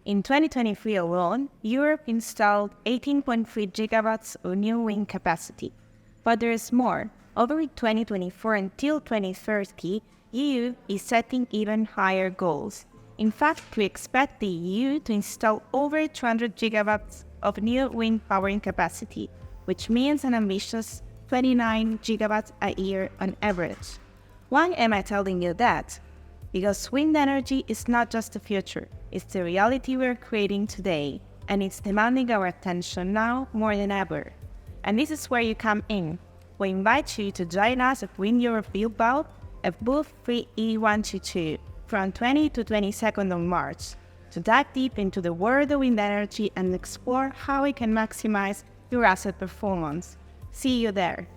In 2023 alone, Europe installed 18.3 gigawatts of new wind capacity. But there is more. Over 2024 until 2030, EU is setting even higher goals. In fact, we expect the EU to install over 200 gigawatts of new wind powering capacity, which means an ambitious 29 gigawatts a year on average. Why am I telling you that? Because wind energy is not just the future, it's the reality we're creating today, and it's demanding our attention now more than ever. And this is where you come in. We invite you to join us at WindEurope Bilbao at booth 3E122 from 20 to 22nd of March to dive deep into the world of wind energy and explore how we can maximize your asset performance. See you there.